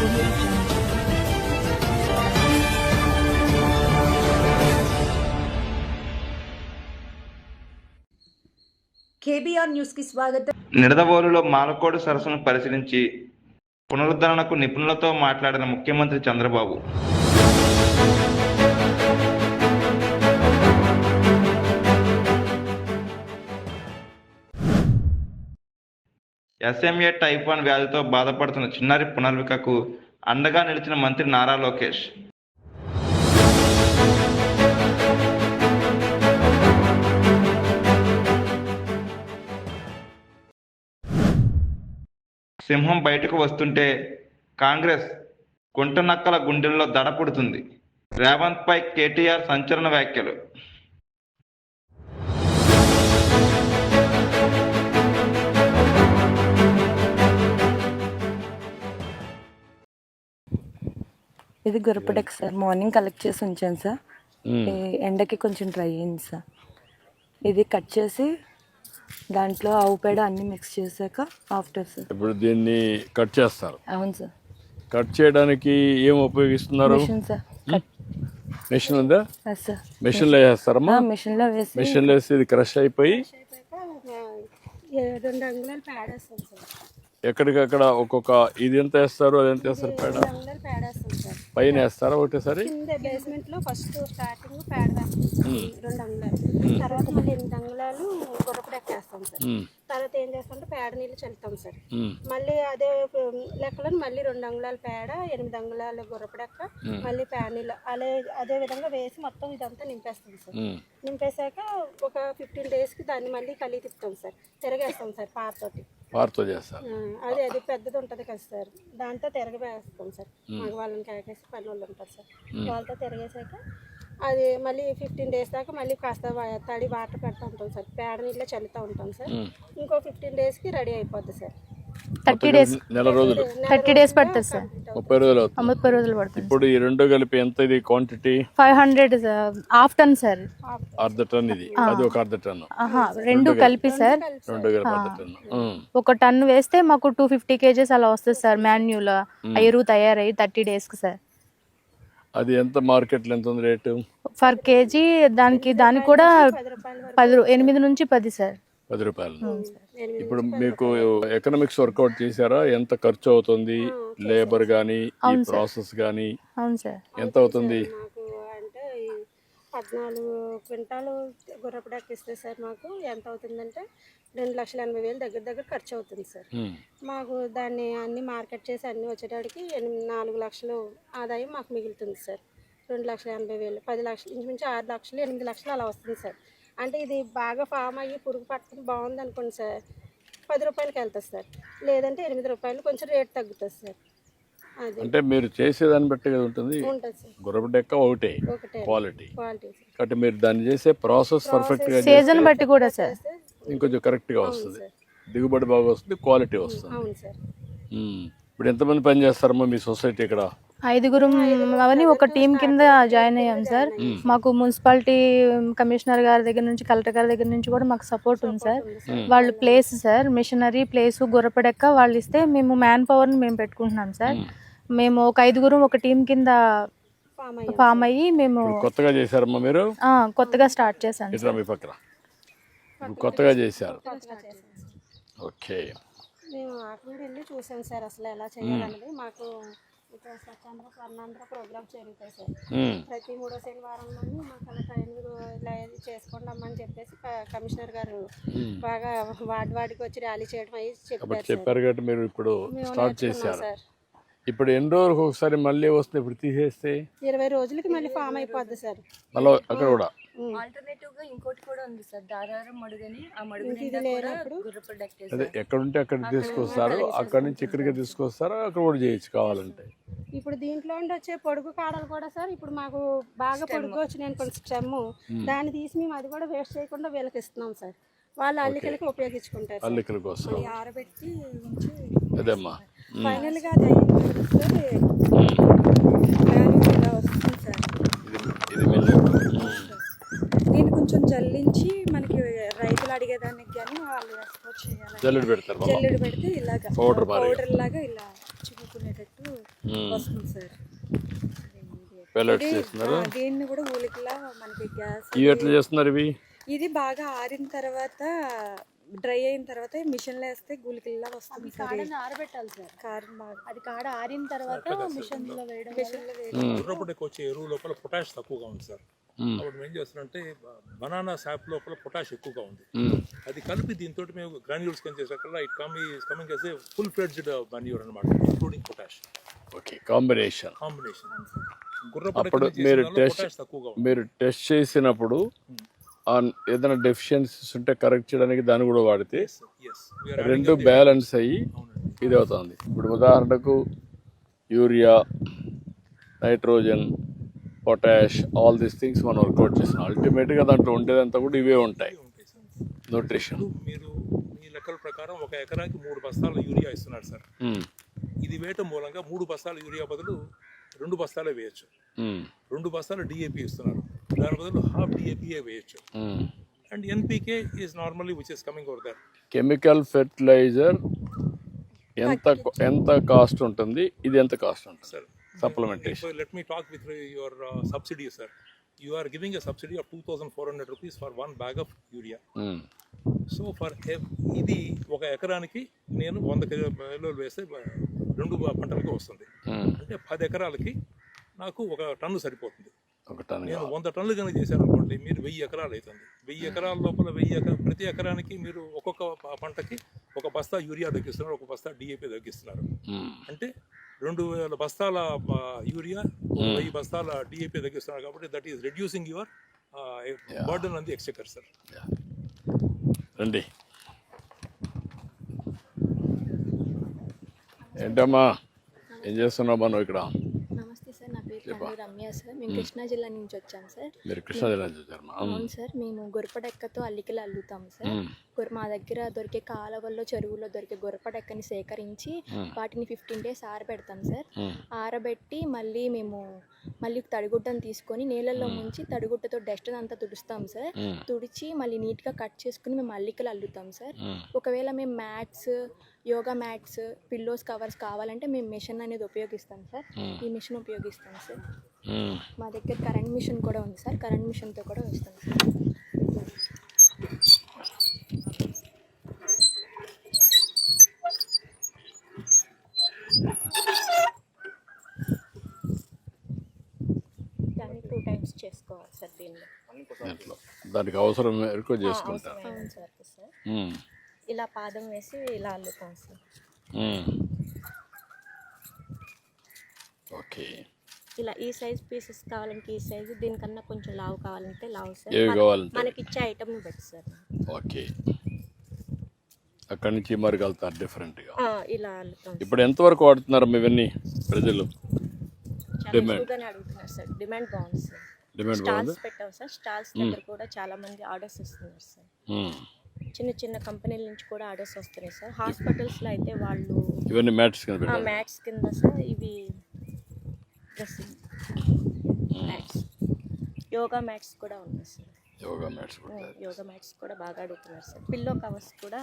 audio jungle. KBR news కి స్వాగతం. నిడదవోలులో మాలకోడు సరస్సును పరిశీలించి పునరుద్ధరణకు నిపుణులతో మాట్లాడిన ముఖ్యమంత్రి చంద్రబాబు. SMA టైప్ 1 వ్యాధితో బాధపడుతున్న చిన్నారి పునర్వికకు అండగా నిలిచిన మంత్రి నారా లోకేష్. సింహం బయటకు వస్తుంటే కాంగ్రెస్ గుంటనక్కల గుండెల్లో దడ పుడుతుంది. రేవంత్ పై కేటీఆర్ సంచలన వ్యాఖ్యలు. ఇది గురపడెక్ సార్, మార్నింగ్ కలెక్ట్ చేసి ఉంచాను సార్. ఎండకి కొంచెం డ్రై అయింది సార్. ఇది కట్ చేసి దాంట్లో ఆవు పేడ అన్ని మిక్స్ చేశాక ఆఫ్టర్ సార్. ఇప్పుడు దీన్ని కట్ చేస్తారు. అవును సార్. కట్ చేయడానికి ఏం ఉపయోగిస్తున్నారు? Machine sir. మిషన్ ఉందా? సార్ మిషన్లో వేస్తారమ్మా? మిషన్లో వేసి మిషన్లో వేసి ఇది క్రష్ అయిపోయి 2 అంగుళాలు పేడ వేస్తాం సార్. ఎక్కడికక్కడ ఒక్కొక్క ఇది ఎంత వేస్తారు, అది ఎంత వేస్తారు? పేడ 2 అంగుళాలు పేడ వేస్తాం సార్. పైన వేస్తారా ఒకటేసారి? కింద బేస్మెంట్ లో ఫస్ట్ స్టార్టింగ్ పేడ వేస్తాం 2 అంగుళాలు, తర్వాత మళ్ళీ 8 అంగుళాలు గుర్రపుడు ఎక్కేస్తాం సార్. తర్వాత ఏం చేస్తామంటే పేడ నీళ్ళు చల్లుతాం సార్. మళ్ళీ అదే లెక్కలో మళ్ళీ 2 అంగుళాలు పేడ, 8 అంగుళాలు గుర్రపుడెక్క, మళ్ళీ పేడ నీళ్ళు అదే విధంగా వేసి మొత్తం ఇదంతా నింపేస్తాం సార్. నింపేశాక ఒక 15 days కి దాన్ని మళ్ళీ కలిగి తిప్పుతాం సార్. తిరగేస్తాం సార్ పారతో చేస్తారు. అది పెద్దది ఉంటుంది కదా సార్, దాంతో తిరగవేస్తాం సార్. మగవాళ్ళని కాకేసి పని వాళ్ళు ఉంటారు సార్, వాళ్ళతో తిరగేసాక అది మళ్ళీ 15 days దాకా మళ్ళీ కాస్త తడి వాటర్ పెడతా ఉంటాం సార్. పేడ నీళ్ళలో చల్లుతూ ఉంటాం సార్. ఇంకో 15 days కి రెడీ అయిపోద్ది సార్. 30 days, నెల రోజులు 30 days పడుతుంది సార్. 30 రోజులు అవుతుంది. 30 రోజులు పడుతుంది. ఇప్పుడు ఈ రెండు కలిపి ఎంత ఇది క్వాంటిటీ? 500 హాఫ్ టన్ సార్. అర్ధ టన్ ఇది, అది ఒక అర్ధ టన్. రెండు కలిపి సార్. రెండు కలిపి అర్ధ టన్. ఒక టన్ వేస్తే మాకు 250 kgs అలా వస్తుంది సార్. మాన్యువల్ ఎరువు తయారయ్యి 30 days కి సార్. అది ఎంత మార్కెట్లో ఎంత ఉంది రేటు? ఫర్ కేజీ దానికి కూడా 8 నుంచి 10 సార్. 10 రూపాయలు. ఇప్పుడు మీకు ఎకనామిక్స్ వర్కౌట్ చేశారా? ఎంత ఖర్చు అవుతుంది, లేబర్ గానీ ఈ ప్రాసెస్ గానీ? అవును సార్. ఎంత అవుతుంది? మాకు అంటే 14 క్వింటాలు గుర్రపుడెక్క ఇస్తే సార్ మాకు ఎంత అవుతుందంటే 2,80,000 దగ్గర ఖర్చు అవుతుంది సార్. మాకు దాన్ని అన్ని మార్కెట్ చేసి అన్ని వచ్చేటప్పటికి 4 లక్షలు ఆదాయం మాకు మిగులుతుంది సార్. 2,80,000, 10 లక్షలు, ఇంచుమించు 6 లక్షలు, 8 లక్షలు అలా వస్తుంది సార్. అంటే ఇది బాగా ఫామ్ అయ్యి పురుగు పట్టుకుని బాగుంది అనుకోండి సార్, 10 రూపాయలకి వెళ్తుంది సార్. లేదంటే 8 రూపాయలు, కొంచెం రేట్ తగ్గుతుంది సార్. అది అంటే మీరు చేసేదాన్ని బట్టి కదా ఉంటుంది. ఉంటుంది గుర్రపుడెక్క ఒకటే క్వాలిటీ సార్. కాబట్టి మీరు దాన్ని చేసే ప్రాసెస్ పర్ఫెక్ట్ గా సీజన్ బట్టి కూడా సార్ ఇంకొంచెం కరెక్ట్ గా వస్తుంది, దిగుబడి బాగా వస్తుంది, క్వాలిటీ వస్తుంది. అవును సార్. ఇప్పుడు ఎంతమంది పని చేస్తారమ్మా మీ సొసైటీ? ఇక్కడ 5గురు అవన్నీ ఒక టీం కింద జాయిన్ అయ్యాం సార్. మాకు మున్సిపాలిటీ కమిషనర్ గారి దగ్గర నుంచి, కలెక్టర్ గారి దగ్గర నుంచి కూడా మాకు సపోర్ట్ ఉంది సార్. వాళ్ళు ప్లేస్ సార్, మిషనరీ ప్లేస్ గుర్రపడెక్క వాళ్ళు ఇస్తే మేము మ్యాన్ పవర్ని మేము పెట్టుకుంటున్నాం సార్. మేము ఒక 5గురు ఒక టీం కింద ఫామ్ అయ్యి మేము కొత్తగా చేశారమ్మా మీరు? కొత్తగా స్టార్ట్ చేశాం ఇట్లా మీ పక్కన కొత్తగా చేశారు. ఓకే. మేము అక్కడ వెళ్ళి చూసాం సార్ అసలు ఎలా చేయాలనేది. మాకు ఇక్కడ స్వచ్ఛాంధ్ర స్వర్ణాంధ్ర ప్రోగ్రామ్స్ జరుగుతాయి సార్. ప్రతి 3వ శనివారంలోని మాకు అలా ట్రైనింగ్ ఇలా చేసుకుంటామని చెప్పేసి కమిషనర్ గారు బాగా వాడికి వచ్చి ర్యాలీ చేయడం అయ్యి చెప్పారు కాబట్టి మీరు ఇప్పుడు స్టార్ట్ చేశారు. ఇప్పుడు ఎన్ని రోజులకు ఒకసారి మళ్ళీ వస్తుంది? ఇప్పుడు తీసేస్తే 20 రోజులకి మళ్ళీ ఫామ్ అయిపోద్ది సార్. మళ్ళీ అక్కడ కూడా ఆల్టర్నేటివ్ గా ఇంకోటి కూడా ఉంది సార్, దారారం మడుగని. ఆ మడుగు అదే ఎక్కడుంటే అక్కడ తీసుకొస్తారు, అక్కడ నుంచి ఇక్కడికి తీసుకొస్తారు, అక్కడ కూడా చేయొచ్చు కావాలంటే. ఇప్పుడు దీంట్లో వచ్చే పొడుగు కాడలు కూడా సార్ ఇప్పుడు మాకు బాగా పొడుగు వచ్చినాయి అనుకోండి స్టెమ్, దాన్ని తీసి మేము అది కూడా వేస్ట్ చేయకుండా వీళ్ళకి ఇస్తున్నాం సార్. వాళ్ళు అల్లికలకి ఉపయోగించుకుంటారు. అల్లికల కోసం ఆరబెట్టి అదేమ్మా. ఫైనల్ గా అది వస్తుంది సార్. దీన్ని కొంచెం జల్లించి మనకి రైతులు అడిగేదానికి కానీ వాళ్ళు ఎక్స్పోర్ట్ చేయాలి. జల్లుడు పెడతారు, జల్లుడు పెడితే ఇలాగా పౌడర్ లాగా ఇలా వేసుకునేటట్టు వస్తుంది సార్. పెల్లెట్స్ చేస్తున్నారు. దీన్ని కూడా ఊలికలా మనకి గ్యాస్ ఇవి ఎట్లా చేస్తున్నారు ఇవి? ఇది బాగా ఆరిన తర్వాత డ్రై అయిన తర్వాత మిషన్ లో వేస్తే గులికల్లా వస్తుంది సార్. కాడని ఆరబెట్టాలి సార్. కారం బాగా అది కాడ ఆరిన తర్వాత మిషన్ లో వేయడం గుర్రపుటెక్కి వచ్చే ఎరువు లోపల పొటాష్ తక్కువగా ఉంది సార్. అప్పుడు ఏం చేస్తారంటే బనానా సాప్ లోపల పొటాష్ ఎక్కువగా ఉంది. అది కలిపి దీంతో మేము గ్రాన్యూల్స్ కింద చేసేటప్పుడు it coming as a full fledged manure అన్నమాట, ఇంక్లూడింగ్ పొటాష్. Okay, combination. అప్పుడు మీరు టెస్ట్ చేసినప్పుడు ఏదైనా డెఫిషియన్సీస్ ఉంటే కరెక్ట్ చేయడానికి దాన్ని కూడా వాడితే రెండు బ్యాలెన్స్ అయ్యి ఇది అవుతుంది. ఇప్పుడు ఉదాహరణకు urea, nitrogen, potash, all these things మనం వర్కౌట్ చేస్తాం. అల్టిమేట్గా దాంట్లో ఉండేదంతా కూడా ఇవే ఉంటాయి, న్యూట్రిషన్. మీరు మీ లెక్కల ప్రకారం ఒక ఎకరాకి 3 బస్తాల యూరియా ఇస్తున్నారు సార్. ఇది వేయటం మూలంగా 3 బస్తాల యూరియా బదులు 2 బస్తాలే వేయచ్చు. 2 బస్తాలు డిఏపి ఇస్తున్నారు, దాని బదులు హాఫ్ డిఏపిఏ వేయచ్చు. And NPK is normally which is coming over there. Chemical fertilizer ఎంత కాస్ట్ ఉంటుంది, ఇది ఎంత కాస్ట్ ఉంటుంది sir? Supplementation. Let me talk with your subsidy, sir. You are giving a subsidy of 2,400 rupees for 1 bag of urea. So for ఇది ఒక ఎకరానికి నేను 100 కిలోలు వేస్తే 2 పంటలకు వస్తుంది. అంటే 10 ఎకరాలకి నాకు 1 టన్ను సరిపోతుంది. నేను 100 టన్నులు కనుక చేశాను అనుకోండి, మీరు 1000 ఎకరాలు అవుతుంది. 1000 ఎకరాల లోపల ప్రతి ఎకరానికి మీరు ఒక్కొక్క పంటకి 1 బస్తా యూరియా తగ్గిస్తున్నారు, 1 బస్తా డిఏపి తగ్గిస్తున్నారు. అంటే 2000 బస్తాల యూరియా, 1000 బస్తాల డిఏపి తగ్గిస్తున్నారు. కాబట్టి that is reducing your burden on the Exchequer sir. రండి. ఏంటమ్మా ఏం చేస్తున్నావు మనం ఇక్కడ? నమస్తే సార్, నా పేరు రమ్య సార్. మేము కృష్ణా జిల్లా నుంచి వచ్చాం సార్. మీరు కృష్ణా జిల్లా నుంచి వచ్చారమ్మా? అవును సార్, మేము గొరపడెక్కతో అల్లికలు అల్లుతాం సార్. మా దగ్గర దొరికే కాలువల్లో, చెరువుల్లో దొరికే గొరపడెక్కని సేకరించి వాటిని 15 days ఆరబెడతాం సార్. ఆరబెట్టి మళ్ళీ తడిగుడ్డను తీసుకొని నీళ్ళల్లో ముంచి తడిగుడ్డతో డస్ట్ అంతా తుడుస్తాం సార్. తుడిచి మళ్ళీ నీట్గా కట్ చేసుకుని మేము అల్లికలు అల్లుతాం సార్. ఒకవేళ మేము mats, yoga mats, pillows, covers కావాలంటే మేము మిషన్ అనేది ఉపయోగిస్తాం సార్. ఈ మిషన్ ఉపయోగిస్తాం సార్. మా దగ్గర కరెంట్ మిషన్ కూడా ఉంది సార్. కరెంట్ మిషన్తో కూడా వేస్తాం సార్. దాన్ని 2 times చేసుకోవాలి సార్. దీనిలో దానికి అవసరం మేరకు చేసుకుంటారు. అవును సార్. ఇలా పాదం వేసి ఇలా అల్లుతాం సార్. ఓకే. ఇలా ఈ సైజ్ పీసెస్ కావాలంటే ఈ సైజు, దీనికన్నా కొంచెం లావు కావాలంటే లావు సార్. మనకి ఇచ్చే ఐటమ్ని బట్టి సార్. ఓకే. అక్కడి నుంచి మరి వెళ్తారు డిఫరెంట్గా. ఇలా అల్లుతాం. ఇప్పుడు ఎంతవరకు వాడుతున్నారు ఇవన్నీ ప్రజలు? డిమాండ్ అడుగుతున్నారు సార్. డిమాండ్ బాగుంది సార్. డిమాండ్ బాగుంది. స్టాల్స్ పెట్టాం సార్. స్టాల్స్ దగ్గర కూడా చాలా మంది ఆర్డర్స్ ఇస్తున్నారు సార్. చిన్న చిన్న కంపెనీల నుంచి కూడా ఆర్డర్స్ వస్తున్నాయి సార్. హాస్పిటల్స్లో అయితే వాళ్ళు ఇవన్నీ మ్యాట్స్ కింద సార్. ఇవి డ్రెస్సింగ్ మ్యాట్స్, యోగా మ్యాట్స్ కూడా ఉన్నాయి సార్. యోగా మ్యాట్స్ కూడా బాగా అడుగుతున్నారు సార్. పిల్లో కవర్స్ కూడా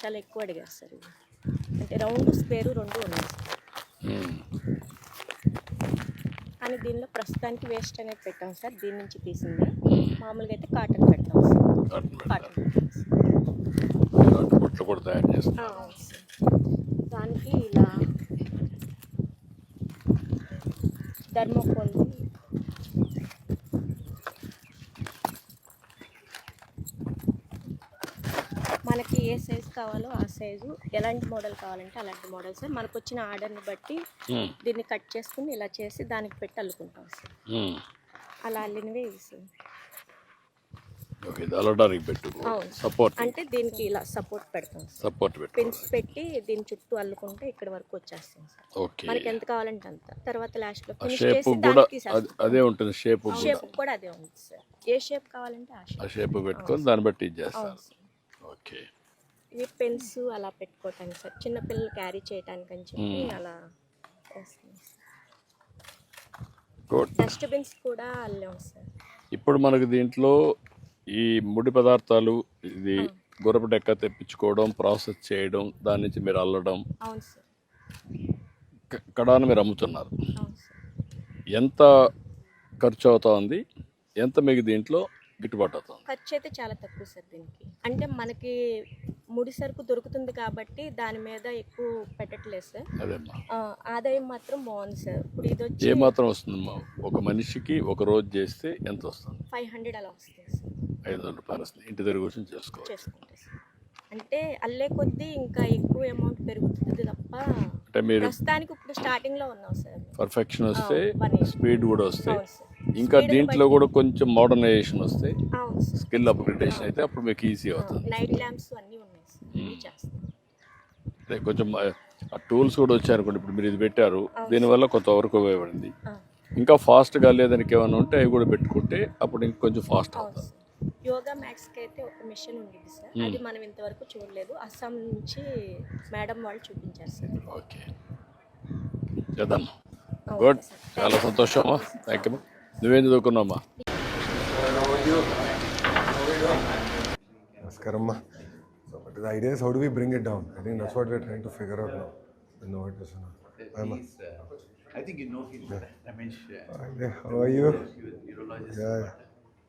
చాలా ఎక్కువ అడిగారు సార్. ఇవి అంటే రౌండ్, స్క్వేర్ 2 ఉన్నాయి సార్. కానీ దీనిలో ప్రస్తుతానికి వేస్ట్ అనేది పెట్టాం సార్. దీని నుంచి తీసింది. మామూలుగా అయితే కాటన్ పెడతాం సార్. కాటన్ బొట్లు కూడా తయారు చేస్తాం. దానికి ఇలా థర్మోకోల్ మనకి ఏ సైజు కావాలో ఆ సైజు, ఎలాంటి మోడల్ కావాలంటే అలాంటి మోడల్ సార్. మనకు వచ్చిన ఆర్డర్ని బట్టి దీన్ని కట్ చేసుకుని ఇలా చేసి దానికి పెట్టి అల్లుకుంటాం సార్. అలా అల్లినవే ఇవి సార్. ఓకే. అల్లడానికి పెట్టు సపోర్ట్ అంటే దీనికి ఇలా సపోర్ట్ పెడతాం. సపోర్ట్ పిన్స్ పెట్టి దీని చుట్టూ అల్లుకుంటే ఇక్కడ వరకు వచ్చేస్తాం సార్. ఓకే. మనకి ఎంత కావాలంటే అంత. తర్వాత లాస్ట్ లో షేప్ కూడా అదే ఉంటుంది. షేప్ కూడా అదే ఉంటుంది సార్. ఏ షేప్ కావాలంటే ఆ షేప్ పెట్టుకొని దాన్ని బట్టి ఇచ్చేస్తారు. ఓకే. ఇవి పెన్స్ అలా పెట్టుకోవటానికి సార్. చిన్న పిల్లలు క్యారీ చేయడానికి అని చెప్పి అలా వేస్తాం సార్. డస్ట్బిన్స్ కూడా అల్లాం సార్. ఇప్పుడు మనకు దీంట్లో ఈ ముడి పదార్థాలు, ఇది గుర్రపు డెక్క తెప్పించుకోవడం, ప్రాసెస్ చేయడం, దాని నుంచి మీరు అల్లడం, అవును సార్, కడాను మీరు అమ్ముతున్నారు. అవును సార్. ఎంత ఖర్చు అవుతా ఉంది, ఎంత మీకు దీంట్లో గిట్టుబాటు అవుతుంది? ఖర్చు అయితే చాలా తక్కువ సార్ దీనికి. అంటే మనకి ముడి సరుకు దొరుకుతుంది కాబట్టి దాని మీద ఎక్కువ పెట్టట్లేదు సార్. అదేమ్మా, ఆదాయం మాత్రం బాగుంది సార్. ఇప్పుడు ఇది వచ్చి ఏ మాత్రం వస్తుందమ్మా? ఒక మనిషికి ఒక రోజు చేస్తే ఎంత వస్తుంది? 500 అలా వస్తుంది సార్. 500 రూపాయలు వస్తుంది. ఇంటి దగ్గర కూర్చొని చేసుకోవచ్చు. చేసుకుంటే సార్. అంటే అల్లే కొద్దీ ఇంకా ఎక్కువ అమౌంట్ పెరుగుతుంది తప్ప అంటే మీరు ప్రస్తుతానికి ఇప్పుడు స్టార్టింగ్లో ఉన్నాం సార్. పర్ఫెక్షన్ వస్తే, పని. స్పీడ్ కూడా వస్తే, అవును సార్. ఇంకా Speed ని దీంట్లో బట్టి- కూడా కొంచెం మోడర్నైజేషన్ వస్తే, అవును సార్. స్కిల్ అప్గ్రేడేషన్ అయితే అప్పుడు మీకు ఈజీ అవుతుంది. నైట్ ల్యాంప్స్ అన్నీ ఉన్నాయి సార్. అన్నీ చేస్తాం. అదే కొంచెం ఆ టూల్స్ కూడా వచ్చారనుకోండి. ఇప్పుడు మీరు ఇది పెట్టారు, దీనివల్ల కొంతవరకు ఉపయోగపడింది. ఇంకా ఫాస్ట్గా లేదానికి ఏమైనా ఉంటే అవి కూడా పెట్టుకుంటే అప్పుడు ఇంకొంచెం ఫాస్ట్ అవును అవుతుంది. సార్. యోగా మ్యాక్స్కి అయితే ఒక మిషన్ ఉండేది సార్. అది మనం ఇంతవరకు చూడలేదు. అస్సాం నుంచి మేడం వాళ్ళు చూపించారు సార్. ఓకే, చేద్దాం. Okay good, sir. చాలా సంతోషమా. Thank you. నువ్వేం చదువుకున్నావమ్మా? Namaskaramma. So, but the idea is how do we bring it down? I think that's what we're trying to figure out now. I know it is. I think you know him, Ramesh. How are you? Urologist. Yeah.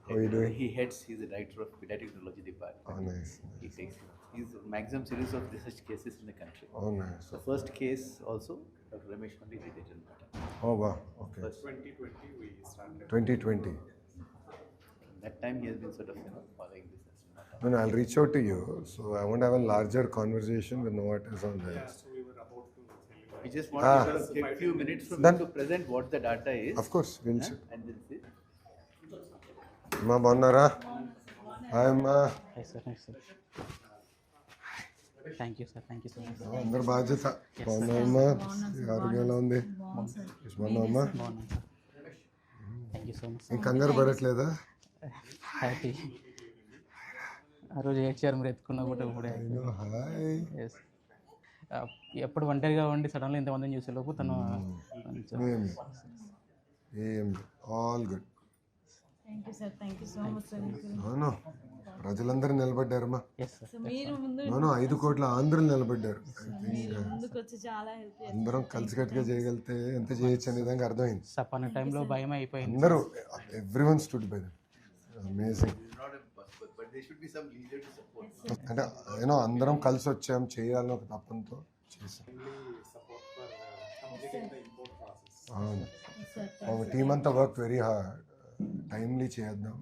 How are you doing? He heads. He's the director of pediatric urology department. Oh, nice. He takes. He's a maximum series of such cases in the country. Oh, nice. The first case also, Dr. Ramesh only did it in Bata. Oh, wow. Okay. First 2020 we started. 2020. That time he has been sort of following this as Bata. No, I'll reach out to you. So I want to have a larger conversation with Novartis on this. We just want to sort of get a few minutes from Done. you to present what the data is. Of course, we'll see. And then see. Ma bonnara. Hi, ma. Hi sir, nice sir. Thank you sir, thank you so much. అందరు బాధ్యత బాగున్నామా? ఆరోగ్యం ఎలా ఉంది? బాగున్నామా? బాగున్నాను sir. Thank you so much ఇంక కంగారు పడట్లేదా? Happy. ఆ రోజు ఏడ్చారు మీరు ఎత్తుకున్నా కూడా ఇప్పుడే. హాయ్. ఎస్. ఎప్పుడు ఒంటరిగా ఉండి సడన్గా ఇంతమందిని చూసే లోపు తను ఏం ఆల్ గుడ్. అవును, ప్రజలందరూ నిలబడ్డారమ్మా. Yes sir. అవును, 5 కోట్ల ఆంధ్రులు నిలబడ్డారు. అందరం కలిసికట్టుగా చేయగలిగితే ఎంత చేయొచ్చు అనే విధంగా అర్థమైంది. సపన టైంలో భయం అయిపోయింది. అందరూ everyone stood by them. Amazing. But there should be some leader to support. అంటే ఏమో అందరం కలిసి వచ్చాం, చేయాలని ఒక తపంతో చేసాం. అవును, ఒక టీమ్ అంతా వర్క్ వెరీ హార్డ్. టైమ్లీ చేద్దాం.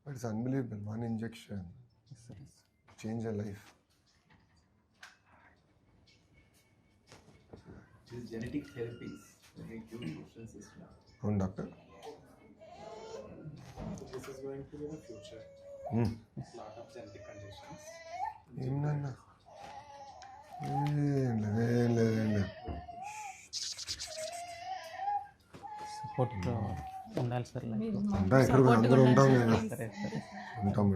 But it's unbelievable. 1 injection change a life. These genetic therapies make huge differences now. అవును doctor. This is going to be the future. Lot of genetic conditions. ఏమన్నా ఏం లేదు. Support ఉండాలి sir life. ఉంటాం, ఇక్కడ కూడా అందరూ ఉంటాం కదా. సరే సరే.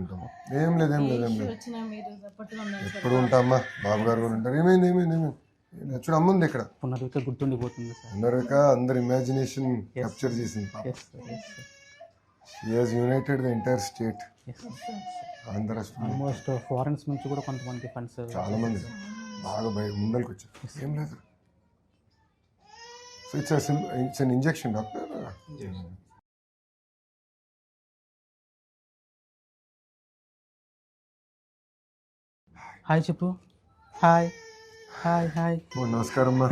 ఉంటాం. ఏం లేదు. ఎప్పుడు ఉంటామా? బాబు గారు కూడా ఉంటారు. ఏమైంది? చూడు, అమ్మ ఉంది ఇక్కడ. పునర్విక గుర్తుండిపోతుంది సార్. అందరిక అందరు ఇమాజినేషన్ క్యాప్చర్ చేసింది. Yes sir, yes sir. She has united the entire state. Yes sir. Andhra almost foreigns నుంచి కూడా కొంతమంది ఫండ్స్ చాలా మంది బాగా ముందరికి వచ్చారు. ఏం లేదు. So it's an injection doctor. Hi చెప్పు. Hi hi hi. నమస్కారం అమ్మా.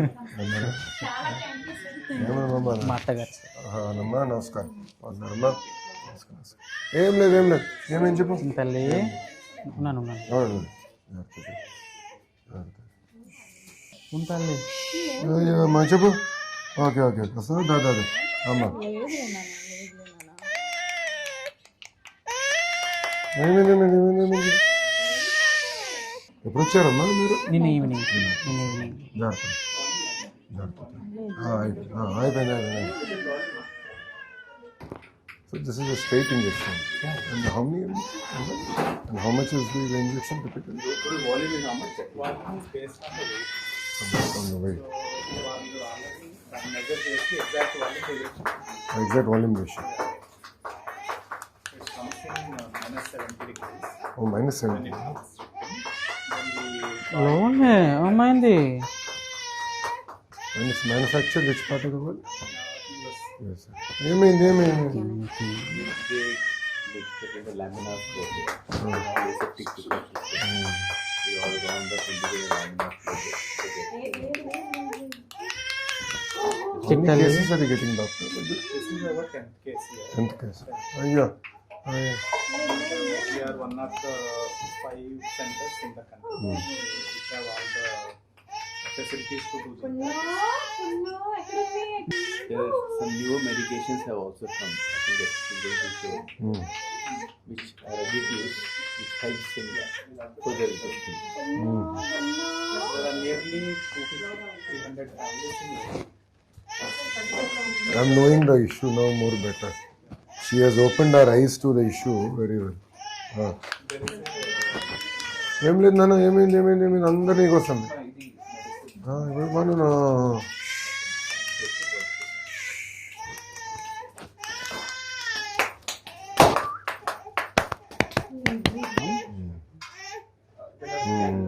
మా అత్తగారు సార్. అమ్మా నమస్కారం. అమ్మా ఏం లేదు. ఏమేం చెప్పు తల్లి. ఉన్నాను తల్లి. అమ్మా చెప్పు. ఓకే వస్తుంది. దాదా అమ్మా ఏమైంది? ఎప్పుడు వచ్చారమ్మా మీరు? నిన్న ఈవినింగ్. అయిపోయింది. So this is a straight injection. And how many? And how much is the injection typically? Total volume is how much? Volume is based on the weight. Based on the weight. And measure the exact volume projection. Exact volume ratio. It comes in -70 degrees. Oh, -70. Then లోనే అమ్మాయింది. And it's manufactured which part of the world? Yes, sir. ఏమైంది They in the laminar flow here. Aseptic precautions. We all round up into the laminar flow here. How many cases are you getting, doctor? This is our 10th case here. 10th case. అయ్యా We are one of the 5 centers in the country which have all the facilities to do this. There are some newer medications have also come. I think that's going to show, which are ready to use, which helps in further testing. There are nearly 250-300 families in India. I'm knowing the issue now more better. She has opened her eyes to the issue very well. ఏం లేదు నాన్న, ఏమైంది అందరు నీకోసం ఇవ్వను.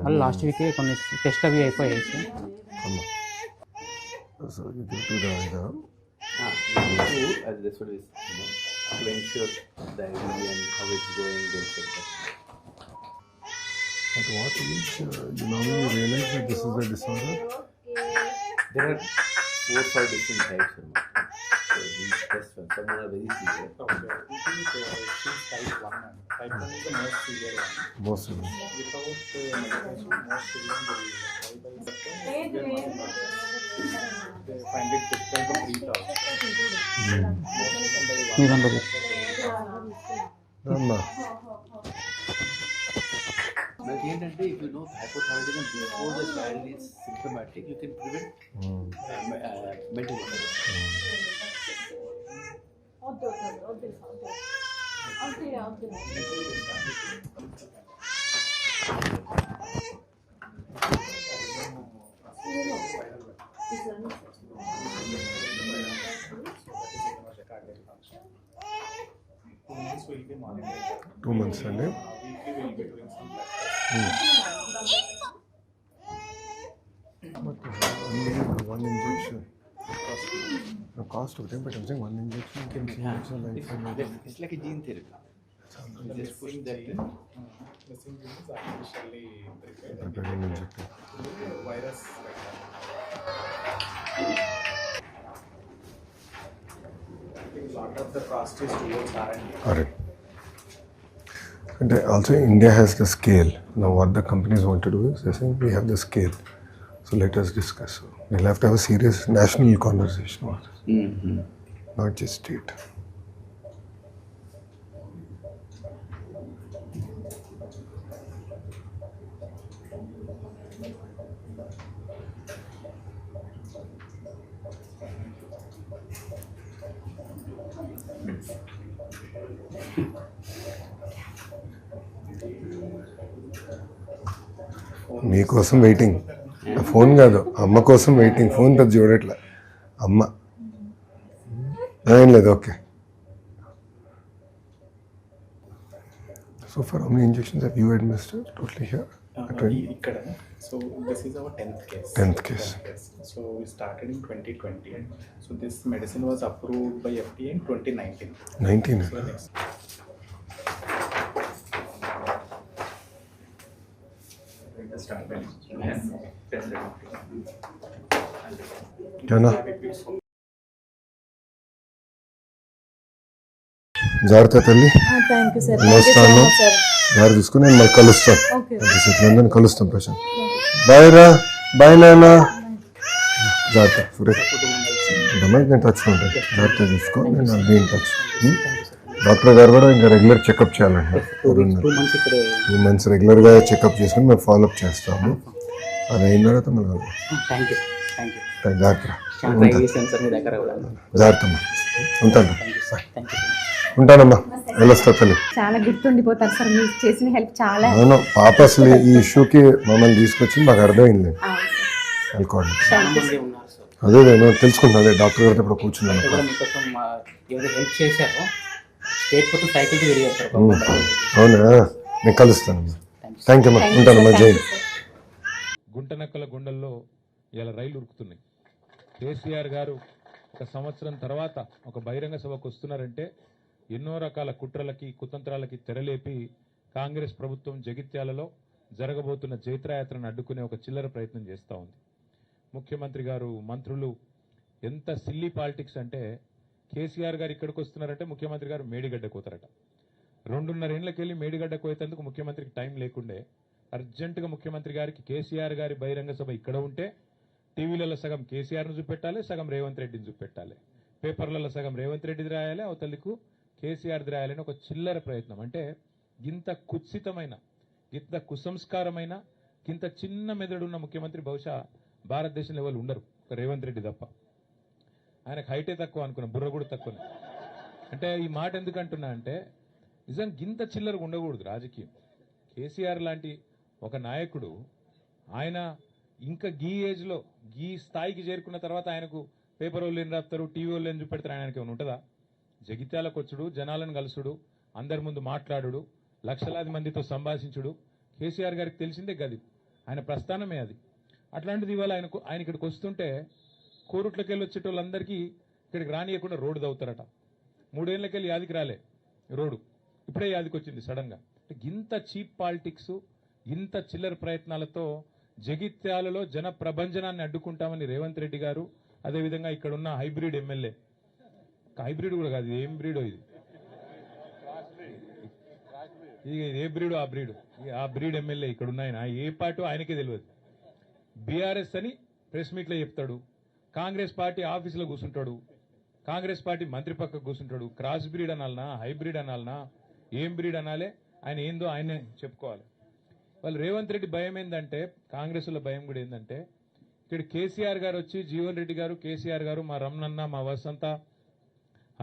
మళ్ళీ last వీకే కొన్ని test అవి అయిపోయాయి sir. So you go to the As this one is, to ensure the ID and how it's going, they'll check that. At what age you normally realize that this is a disorder? There are 4 or 5 different types. So these tests, some are very severe. Okay. It is she's type 1 and type 1 is the most severe one. Most of them. Without medication, most severe they find it difficult to breathe out. మీ దాంట్లో అమ్మా But ఏంటంటే if you know hypothyroidism before the child is symptomatic, you can prevent mental illness. Will be monitored. 2 months అండి. Weekly will be doing some blood But one injection. The cost of them, but I'm saying one injection can change your life. It's like a gene therapy. You just push that in. missing genes are artificially prepared Prepared and injected. virus. I think a lot of the cost is towards R&D. Alright. And also India has the scale. Now what the companies want to do is they say we have the scale. So let us discuss. So we'll have to have a serious national conversation about this. Not just state. మీకోసం waiting. Phone కాదు, అమ్మ కోసం waiting. Phone పెద్ద చూడట్లే అమ్మ. ఏం లేదు, okay. So far, how many injections have you administered totally here? Ikkada. So this is our 10th case. 10th case. So we started in 2020. So this medicine was approved by FDA in 2019. 19. So next. Jana. జాగ్రత్త తల్లి. Thank you sir. వస్తాను, జాగ్రత్త చూసుకుని నేను మళ్ళీ కలుస్తాను. కలుస్తాం Prashanth. Bye రా, బాయ్ నాన్న. జాగ్రత్త నేను టచ్లో ఉంటాను. జాగ్రత్త చూసుకో, నేను బీ ఇన్ టచ్. డాక్టర్ గారు కూడా ఇంకా రెగ్యులర్ చెకప్ చేయాలంటారు. 2 months రెగ్యులర్గా చెకప్ చేసుకుని మేము ఫాలోఅప్ చేస్తాము. అది అయిన తర్వాత మళ్ళీ జాగ్రత్త. జాగ్రత్తమ్మా, ఉంటాను. ఉంటానమ్మా, వెళ్ళొస్తా తల్లి. చాలా గుర్తుండిపోతారు సార్ మీరు చేసిన హెల్ప్ చాలా. అవును పాప అసలు ఈ ఇష్యూకి మమ్మల్ని తీసుకొచ్చి మాకు అర్థమైంది. అనుకోండి అదే నేను తెలుసుకుంటాను. అదే డాక్టర్ గారితో ఇప్పుడు కూర్చున్నాను. అవునా, నేను కలుస్తానమ్మా. థ్యాంక్ యూ అమ్మా, ఉంటానమ్మా. జై. గుంటనక్కల గుండెల్లో ఇలా రైలు ఉరుకుతున్నాయి. కేసీఆర్ గారు ఒక సంవత్సరం తర్వాత ఒక బహిరంగ సభకు వస్తున్నారంటే ఎన్నో రకాల కుట్రలకి కుతంత్రాలకి తెరలేపి కాంగ్రెస్ ప్రభుత్వం జగిత్యాలలో జరగబోతున్న జైత్రయాత్రను అడ్డుకునే ఒక చిల్లర ప్రయత్నం చేస్తూ ఉంది. ముఖ్యమంత్రి గారు, మంత్రులు ఎంత సిల్లీ పాలిటిక్స్ అంటే కేసీఆర్ గారు ఇక్కడికి వస్తున్నారంటే ముఖ్యమంత్రి గారు మేడిగడ్డ కోతారట. 2.5 ఏళ్లకెళ్లి మేడిగడ్డ కోయేందుకు ముఖ్యమంత్రికి టైం లేకుండే అర్జెంటుగా ముఖ్యమంత్రి గారికి కేసీఆర్ గారి బహిరంగ సభ ఇక్కడ ఉంటే టీవీలలో సగం కేసీఆర్ను చూపెట్టాలి, సగం రేవంత్ రెడ్డిని చూపెట్టాలి, పేపర్లలో సగం రేవంత్ రెడ్డిది రాయాలి, అవతలకు కేసీఆర్ది రాయాలని ఒక చిల్లర ప్రయత్నం. అంటే ఇంత కుత్సితమైన, ఇంత కుసంస్కారమైన, ఇంత చిన్న మెదడున్న ముఖ్యమంత్రి బహుశా భారతదేశంలో ఎవరు ఉండరు, ఒక రేవంత్ రెడ్డి తప్ప. ఆయనకు హైటే తక్కువ అనుకున్నా, బుర్ర కూడా తక్కువనే. అంటే ఈ మాట ఎందుకు అంటున్నా అంటే నిజం గింత చిల్లరకు ఉండకూడదు రాజకీయం. కేసీఆర్ లాంటి ఒక నాయకుడు ఆయన ఇంకా గీ ఏజ్లో గీ స్థాయికి చేరుకున్న తర్వాత ఆయనకు పేపర్ వాళ్ళు ఏం రాస్తారు, టీవీ వాళ్ళు ఏం చూపెడతారు, ఆయనకి ఏమైనా ఉంటుందా? జగిత్యాలకు వచ్చుడు, జనాలను కలుసుడు, అందరి ముందు మాట్లాడుడు, లక్షలాది మందితో సంభాషించుడు కేసీఆర్ గారికి తెలిసిందే గది, ఆయన ప్రస్థానమే అది. అట్లాంటిది ఇవాళ ఆయన ఇక్కడికి వస్తుంటే కోరుట్లకి వెళ్ళి వచ్చేటోళ్ళందరికీ ఇక్కడికి రానియకుండా రోడ్డు దవ్వుతారట. 3 ఏళ్లకెళ్ళి యాదికి రాలే రోడ్డు, ఇప్పుడే యాదికి వచ్చింది సడన్ గా. ఇంత చీప్ పాలిటిక్స్, ఇంత చిల్లర ప్రయత్నాలతో జగిత్యాలలో జన ప్రభంజనాన్ని అడ్డుకుంటామని రేవంత్ రెడ్డి గారు, అదేవిధంగా ఇక్కడ ఉన్న హైబ్రిడ్ ఎమ్మెల్యే, హైబ్రిడ్ కూడా కాదు, ఏం బ్రీడో ఇది, ఏ బ్రీడు ఆ బ్రీడ్ ఎమ్మెల్యే ఇక్కడ ఉన్నాయన ఏ పార్టీ ఆయనకే తెలియదు. బీఆర్ఎస్ అని ప్రెస్ మీట్ లో చెప్తాడు, కాంగ్రెస్ పార్టీ ఆఫీసులో కూర్చుంటాడు, కాంగ్రెస్ పార్టీ మంత్రి పక్కకు కూర్చుంటాడు. క్రాస్ బ్రీడ్ అనాలనా, హైబ్రిడ్ అనాలనా, ఏం బ్రీడ్ అనాలే, ఆయన ఏందో ఆయనే చెప్పుకోవాలి. వాళ్ళు రేవంత్ రెడ్డి భయం ఏంటంటే, కాంగ్రెస్ లో భయం కూడా ఏంటంటే, ఇక్కడ కేసీఆర్ గారు వచ్చి, జీవన్ రెడ్డి గారు, కేసీఆర్ గారు, మా రమణన్న, మా వసంత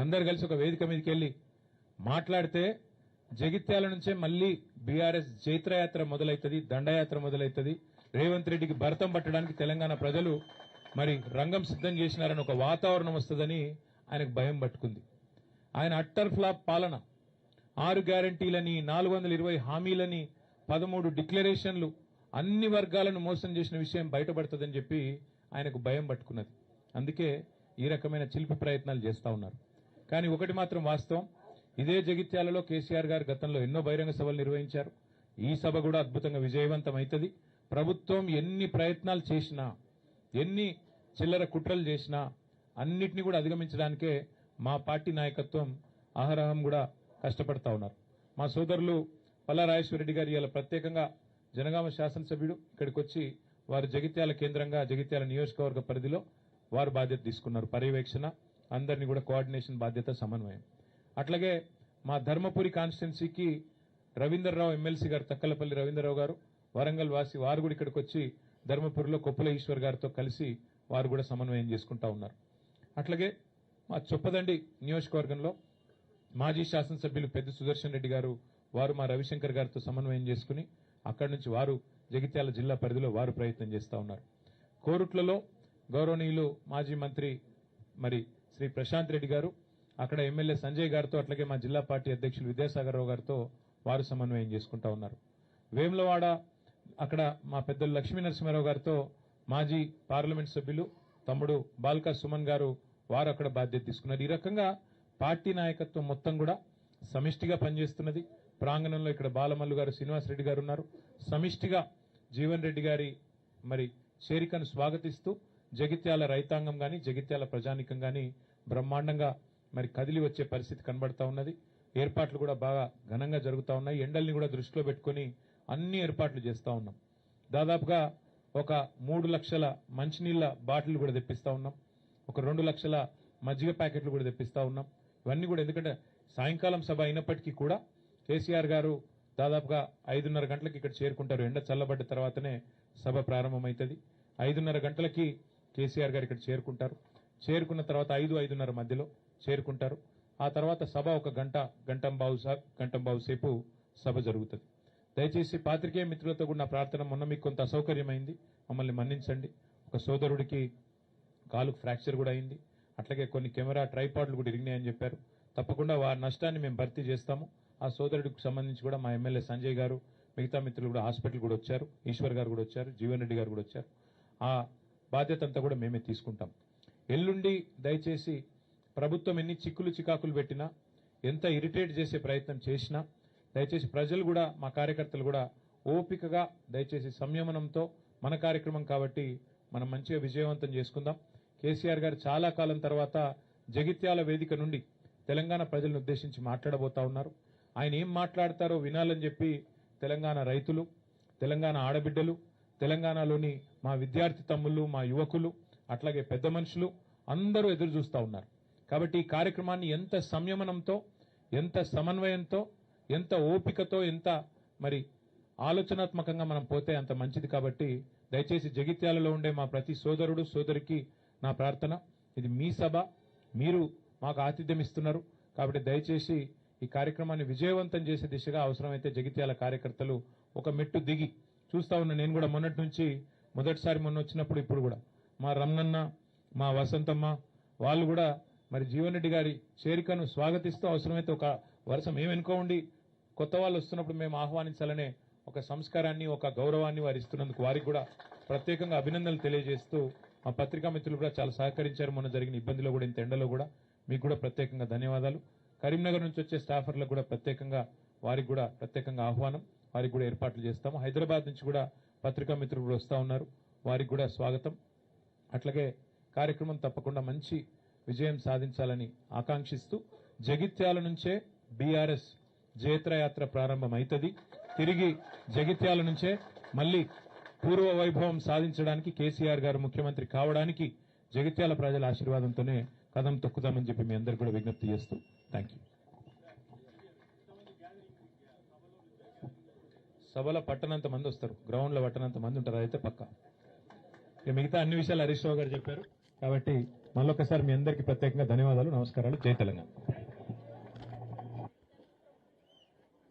అందరు కలిసి ఒక వేదిక మీదకి వెళ్లి మాట్లాడితే జగిత్యాల నుంచే మళ్లీ బీఆర్ఎస్ జైత్రయాత్ర మొదలవుతుంది, దండయాత్ర మొదలవుతుంది, రేవంత్ రెడ్డికి భరతం పట్టడానికి తెలంగాణ ప్రజలు మరి రంగం సిద్ధం చేసినారని ఒక వాతావరణం వస్తుందని ఆయనకు భయం పట్టుకుంది. ఆయన అట్టర్ ఫ్లాప్ పాలన, 6 గ్యారంటీలని, 420 హామీలని, 13 డిక్లరేషన్లు, అన్ని వర్గాలను మోసం చేసిన విషయం బయటపడుతుందని చెప్పి ఆయనకు భయం పట్టుకున్నది. అందుకే ఈ రకమైన చిలిపి ప్రయత్నాలు చేస్తా ఉన్నారు. కానీ ఒకటి మాత్రం వాస్తవం, ఇదే జగిత్యాలలో కేసీఆర్ గారు గతంలో ఎన్నో బహిరంగ సభలు నిర్వహించారు. ఈ సభ కూడా అద్భుతంగా విజయవంతం అవుతుంది. ప్రభుత్వం ఎన్ని ప్రయత్నాలు చేసినా, ఎన్ని చిల్లర కుట్రలు చేసినా అన్నిటినీ కూడా అధిగమించడానికే మా పార్టీ నాయకత్వం అహరహం కూడా కష్టపడతా ఉన్నారు. మా సోదరులు పల్లా రాజేశ్వరరెడ్డి గారు ఇవాళ ప్రత్యేకంగా జనగామ శాసనసభ్యుడు ఇక్కడికి వచ్చి వారు జగిత్యాల కేంద్రంగా, జగిత్యాల నియోజకవర్గ పరిధిలో వారు బాధ్యత తీసుకున్నారు. పర్యవేక్షణ, అందరినీ కూడా కోఆర్డినేషన్ బాధ్యత, సమన్వయం. అట్లాగే మా ధర్మపురి కాన్స్టిట్యున్సీకి రవీందర్రావు ఎమ్మెల్సీ గారు, తక్కలపల్లి రవీందర్రావు గారు, వరంగల్ వాసి, వారు కూడా ఇక్కడికి వచ్చి ధర్మపురిలో కొప్పుల ఈశ్వర్ గారితో కలిసి వారు కూడా సమన్వయం చేసుకుంటా ఉన్నారు. అట్లాగే మా చొప్పదండి నియోజకవర్గంలో మాజీ శాసనసభ్యులు పెద్ద సుదర్శన్ రెడ్డి గారు, వారు మా రవిశంకర్ గారితో సమన్వయం చేసుకుని అక్కడి నుంచి వారు జగిత్యాల జిల్లా పరిధిలో వారు ప్రయత్నం చేస్తా ఉన్నారు. కోరుట్లలో గౌరవనీయులు మాజీ మంత్రి మరి శ్రీ ప్రశాంత్ రెడ్డి గారు, అక్కడ ఎమ్మెల్యే సంజయ్ గారితో, అట్లాగే మా జిల్లా పార్టీ అధ్యక్షులు విద్యాసాగర్ రావు గారితో వారు సమన్వయం చేసుకుంటా ఉన్నారు. వేములవాడ అక్కడ మా పెద్దలు లక్ష్మీ నరసింహారావు గారితో మాజీ పార్లమెంట్ సభ్యులు తమ్ముడు బాల్కా సుమన్ గారు, వారు అక్కడ బాధ్యత తీసుకున్నారు. ఈ రకంగా పార్టీ నాయకత్వం మొత్తం కూడా సమిష్టిగా పనిచేస్తున్నది. ప్రాంగణంలో ఇక్కడ బాలమల్లు గారు, శ్రీనివాసరెడ్డి గారు ఉన్నారు. సమిష్టిగా జీవన్ రెడ్డి గారి మరి చేరికను స్వాగతిస్తూ జగిత్యాల రైతాంగం గాని, జగిత్యాల ప్రజానికం గాని బ్రహ్మాండంగా మరి కదిలి వచ్చే పరిస్థితి కనబడతా ఉన్నది. ఏర్పాట్లు కూడా బాగా ఘనంగా జరుగుతా ఉన్నాయి. ఎండల్ని కూడా దృష్టిలో పెట్టుకుని అన్ని ఏర్పాట్లు చేస్తా ఉన్నాం. దాదాపుగా ఒక 3 లక్షల మంచినీళ్ల బాటిల్ కూడా తెప్పిస్తా ఉన్నాం. ఒక 2 లక్షల మజ్జిగ ప్యాకెట్లు కూడా తెప్పిస్తా ఉన్నాం. ఇవన్నీ కూడా ఎందుకంటే సాయంకాలం సభ అయినప్పటికీ కూడా కేసీఆర్ గారు దాదాపుగా 5:30 గంటలకు ఇక్కడ చేరుకుంటారు. ఎండ చల్లబడ్డ తర్వాతనే సభ ప్రారంభమవుతుంది. 5:30 గంటలకి కేసీఆర్ గారు ఇక్కడ చేరుకుంటారు. చేరుకున్న తర్వాత 5-5:30 మధ్యలో చేరుకుంటారు. ఆ తర్వాత సభ ఒక గంటంబావు సేపు సభ జరుగుతుంది. దయచేసి పాత్రికేయ మిత్రులతో కూడా నా ప్రార్థన, మొన్న మీకు కొంత అసౌకర్యమైంది, మమ్మల్ని మన్నించండి. ఒక సోదరుడికి కాలుకు ఫ్రాక్చర్ కూడా అయింది. అట్లాగే కొన్ని కెమెరా ట్రైపాడ్లు కూడా ఇరిగినాయని చెప్పారు. తప్పకుండా వారి నష్టాన్ని మేము భర్తీ చేస్తాము. ఆ సోదరుడికి సంబంధించి కూడా మా ఎమ్మెల్యే సంజయ్ గారు, మిగతా మిత్రులు కూడా హాస్పిటల్ కూడా వచ్చారు. ఈశ్వర్ గారు కూడా వచ్చారు, జీవన్ రెడ్డి గారు కూడా వచ్చారు. ఆ బాధ్యత అంతా కూడా మేమే తీసుకుంటాం. ఎల్లుండి దయచేసి ప్రభుత్వం ఎన్ని చిక్కులు చికాకులు పెట్టినా, ఎంత ఇరిటేట్ చేసే ప్రయత్నం చేసినా దయచేసి ప్రజలు కూడా, మా కార్యకర్తలు కూడా ఓపికగా దయచేసి సంయమనంతో, మన కార్యక్రమం కాబట్టి మనం మంచిగా విజయవంతం చేసుకుందాం. కేసీఆర్ గారు చాలా కాలం తర్వాత జగిత్యాల వేదిక నుండి తెలంగాణ ప్రజలను ఉద్దేశించి మాట్లాడబోతా ఉన్నారు. ఆయన ఏం మాట్లాడతారో వినాలని చెప్పి తెలంగాణ రైతులు, తెలంగాణ ఆడబిడ్డలు, తెలంగాణలోని మా విద్యార్థి తమ్ముళ్ళు, మా యువకులు, అట్లాగే పెద్ద మనుషులు అందరూ ఎదురు చూస్తూ ఉన్నారు. కాబట్టి ఈ కార్యక్రమాన్ని ఎంత సంయమనంతో, ఎంత సమన్వయంతో, ఎంత ఓపికతో, ఎంత మరి ఆలోచనాత్మకంగా మనం పోతే అంత మంచిది. కాబట్టి దయచేసి జగిత్యాలలో ఉండే మా ప్రతి సోదరుడు సోదరికి నా ప్రార్థన, ఇది మీ సభ, మీరు మాకు ఆతిథ్యం ఇస్తున్నారు కాబట్టి దయచేసి ఈ కార్యక్రమాన్ని విజయవంతం చేసే దిశగా అవసరమైతే జగిత్యాల కార్యకర్తలు ఒక మెట్టు దిగి చూస్తా ఉన్నా. నేను కూడా మొన్నటి నుంచి, మొదటిసారి మొన్న వచ్చినప్పుడు ఇప్పుడు కూడా మా రమణన్న, మా వసంతమ్మ వాళ్ళు కూడా మరి జీవన్ రెడ్డి గారి చేరికను స్వాగతిస్తూ అవసరమైతే ఒక వరుస మేము వెనుకోండి కొత్త వాళ్ళు వస్తున్నప్పుడు మేము ఆహ్వానించాలనే ఒక సంస్కారాన్ని, ఒక గౌరవాన్ని వారు ఇస్తున్నందుకు వారికి కూడా ప్రత్యేకంగా అభినందనలు తెలియజేస్తూ, మా పత్రికా మిత్రులు కూడా చాలా సహకరించారు మొన్న జరిగిన ఇబ్బందిలో కూడా, ఇంత ఎండలో కూడా. మీకు కూడా ప్రత్యేకంగా ధన్యవాదాలు. కరీంనగర్ నుంచి వచ్చే స్టాఫర్లకు కూడా ప్రత్యేకంగా, వారికి కూడా ప్రత్యేకంగా ఆహ్వానం, వారికి కూడా ఏర్పాట్లు చేస్తాము. హైదరాబాద్ నుంచి కూడా పత్రికా మిత్రులు కూడా వస్తూ ఉన్నారు, వారికి కూడా స్వాగతం. అట్లాగే కార్యక్రమం తప్పకుండా మంచి విజయం సాధించాలని ఆకాంక్షిస్తూ, జగిత్యాల నుంచే బీఆర్ఎస్ జయత్రయాత్ర ప్రారంభమైతుంది. తిరిగి జగిత్యాల నుంచే మళ్ళీ పూర్వ వైభవం సాధించడానికి, కేసీఆర్ గారు ముఖ్యమంత్రి కావడానికి జగిత్యాల ప్రజల ఆశీర్వాదంతోనే కదం తొక్కుదామని చెప్పి మీ అందరు కూడా విజ్ఞప్తి చేస్తూ థ్యాంక్ యూ. సభలో పట్టనంత మంది వస్తారు, గ్రౌండ్ లో పట్టనంత మంది ఉంటారు, అయితే పక్క. ఇక మిగతా అన్ని విషయాలు హరీష్ రావు గారు చెప్పారు కాబట్టి మళ్ళొకసారి మీ అందరికీ ప్రత్యేకంగా ధన్యవాదాలు, నమస్కారాలు. జై తెలంగాణ.